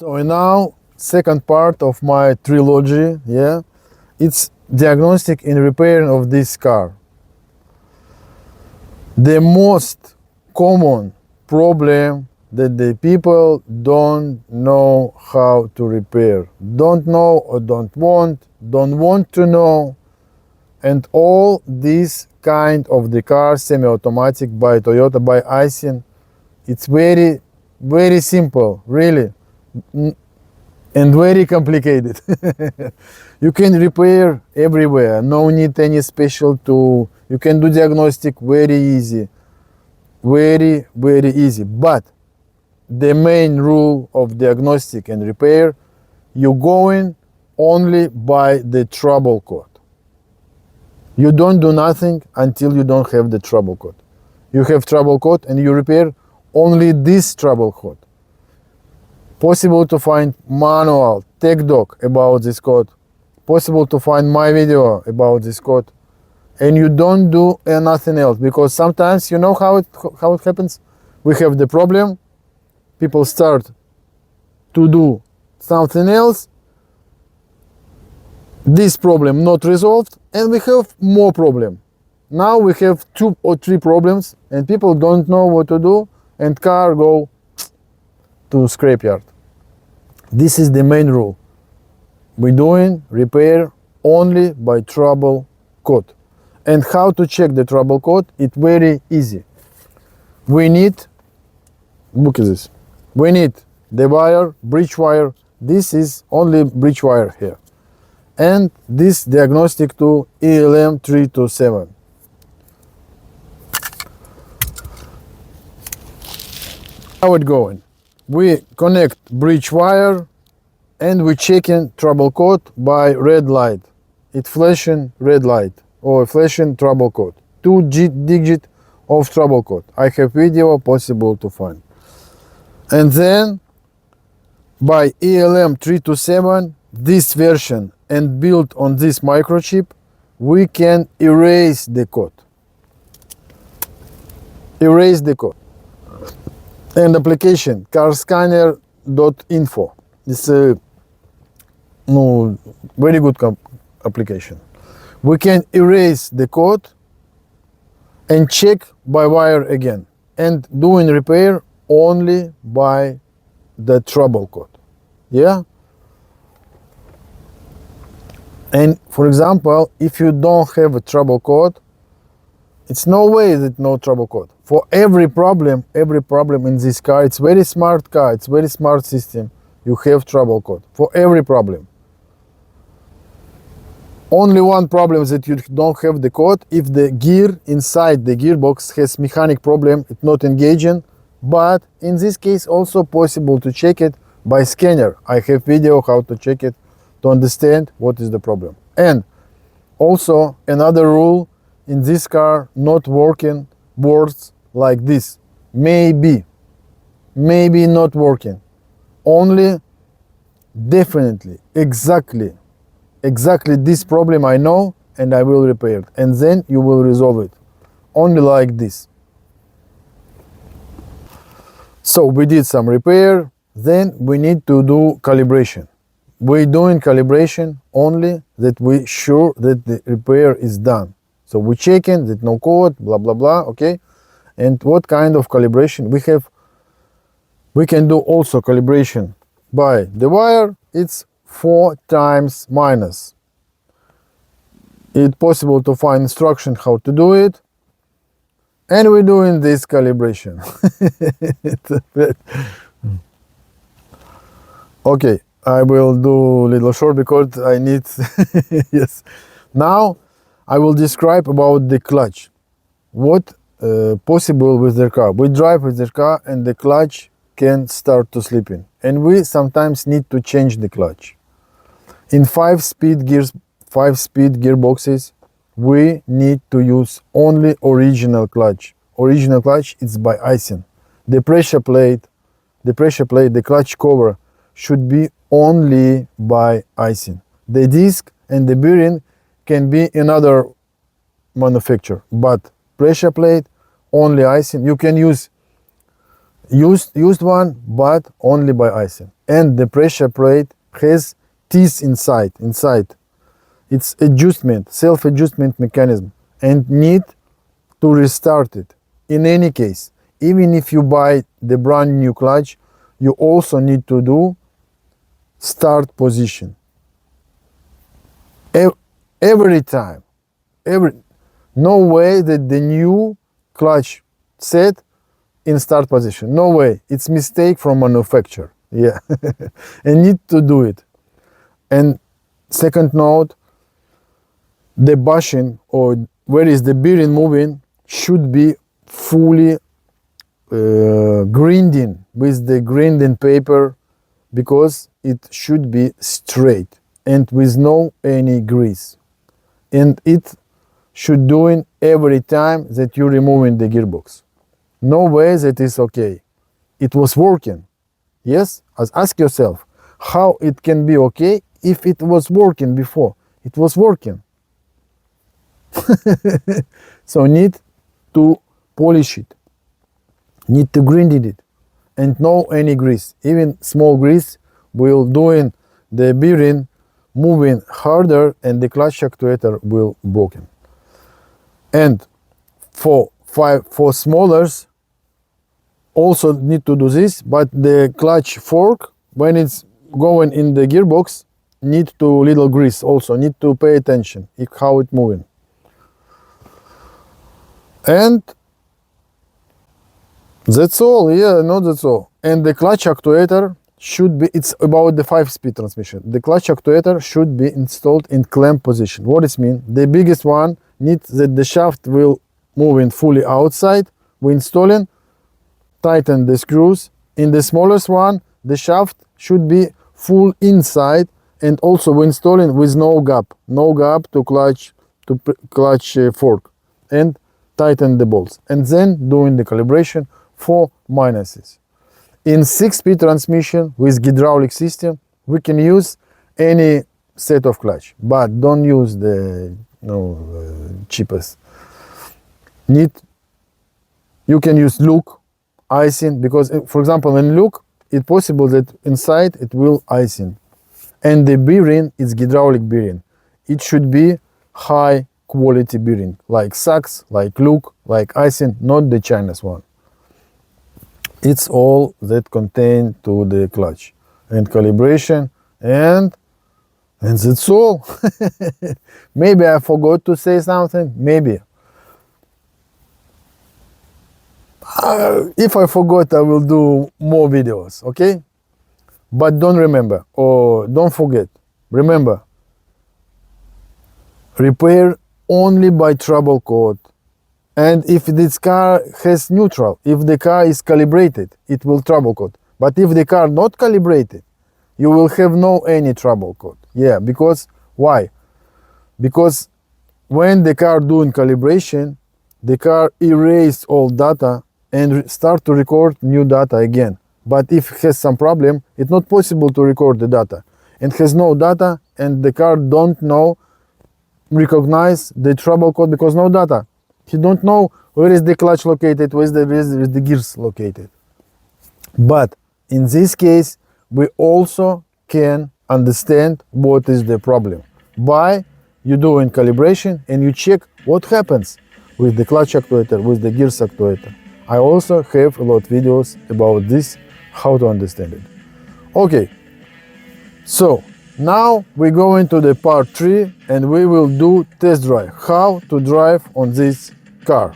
So now, second part of my trilogy, yeah, it's diagnostic and repairing of this car. The most common problem that the people don't know how to repair, don't know or don't want to know, and all this kind of the car, semi-automatic by Toyota, by Aisin, it's very, very simple, really, and very complicated. You can repair everywhere, no need any special tool. You can do diagnostic very easy, very, very easy. But the main rule of diagnostic and repair, you going only by the trouble code. You don't do nothing until you don't have the trouble code. You have trouble code and you repair only this trouble code. Possible to find manual, tech doc about this code. Possible to find my video about this code. And you don't do nothing else, because sometimes you know how it happens. We have the problem, people start to do something else, this problem not resolved, and we have more problem. Now we have 2 or 3 problems and people don't know what to do, and car go to scrapyard. This is the main rule. We're doing repair only by trouble code. And how to check the trouble code? It's very easy. We need, look at this. We need the wire, bridge wire. This is only bridge wire here. And this diagnostic tool, ELM 327. How it going? We connect bridge wire and we checking trouble code by red light. It flashing red light or flashing trouble code. 2 digit of trouble code. I have video possible to find. And then by ELM 327, this version and built on this microchip, we can erase the code. Erase the code. And application carscanner.info. It's a very good application. We can erase the code and check by wire again, and doing repair only by the trouble code. Yeah. And for example, if you don't have a trouble code, it's no way that no trouble code. For every problem in this car, it's very smart car, it's very smart system, you have trouble code for every problem. Only one problem is that you don't have the code if the gear inside the gearbox has mechanic problem, it's not engaging. But in this case also possible to check it by scanner. I have video how to check it to understand what is the problem. And also another rule, in this car not working boards like this. Maybe not working. Only definitely, exactly this problem I know, and I will repair it. And then you will resolve it. Only like this. So we did some repair, then we need to do calibration. We're doing calibration only that we're sure that the repair is done. So we're checking that no code, blah, blah, blah, okay? And what kind of calibration we have? We can do also calibration by the wire. It's 4 times minus. It's possible to find instruction how to do it. And we're doing this calibration. Okay, I will do a little short because I need, yes. Now I will describe about the clutch. What possible with the car. We drive with the car and the clutch can start to slipping. And we sometimes need to change the clutch. In 5-speed gearboxes, we need to use only original clutch. Original clutch is by Aisin. The pressure plate, the clutch cover should be only by Aisin. The disc and the bearing can be another manufacturer, but pressure plate only Aisin. You can use used one, but only by Aisin. And the pressure plate has teeth inside. It's adjustment, self-adjustment mechanism, and need to restart it. In any case, even if you buy the brand new clutch, you also need to do start position. Every time. No way that the new clutch set in start position. No way. It's mistake from manufacturer. Yeah. And need to do it. And second note, the bushing or where is the bearing moving should be fully grinding with the grinding paper, because it should be straight and with no any grease. And it should doing every time that you're removing the gearbox. No way that is okay. It was working. Yes? Ask yourself how it can be okay if it was working before. It was working. So need to polish it, need to grind it, and no any grease. Even small grease will doing the bearing moving harder, and the clutch actuator will broken. And for smallers also need to do this, but the clutch fork, when it's going in the gearbox, need to little grease also, need to pay attention how it moving. And that's all. Yeah, no, that's all. And the clutch actuator should be, it's about the 5-speed transmission. The clutch actuator should be installed in clamp position. What does it mean? The biggest one needs that the shaft will move in fully outside. We installing, tighten the screws. In the smallest one, the shaft should be full inside, and also we installing with no gap to clutch fork, and tighten the bolts, and then doing the calibration for minuses. In 6-speed transmission with hydraulic system, we can use any set of clutch, but don't use the cheapest. You can use look, Aisin, because for example in look, it's possible that inside it will Aisin, and the bearing is hydraulic bearing. It should be high quality bearing, like Sachs, like Look, like Aisin, not the Chinese one. It's all that contain to the clutch and calibration, and that's all. Maybe I forgot to say something, maybe. If I forgot, I will do more videos, okay? But don't remember, or don't forget, remember, repair only by trouble code. And if this car has neutral, if the car is calibrated, it will trouble code. But if the car not calibrated, you will have no any trouble code. Yeah, because why? Because when the car doing calibration, the car erase all data and start to record new data again. But if it has some problem, it's not possible to record the data. And has no data, and the car don't know recognize the trouble code because no data. He don't know where is the clutch located, where is the gears located. But in this case, we also can understand what is the problem by you doing calibration and you check what happens with the clutch actuator, with the gears actuator. I also have a lot of videos about this, how to understand it. Okay, so now we go into the part 3 and we will do test drive, how to drive on this car.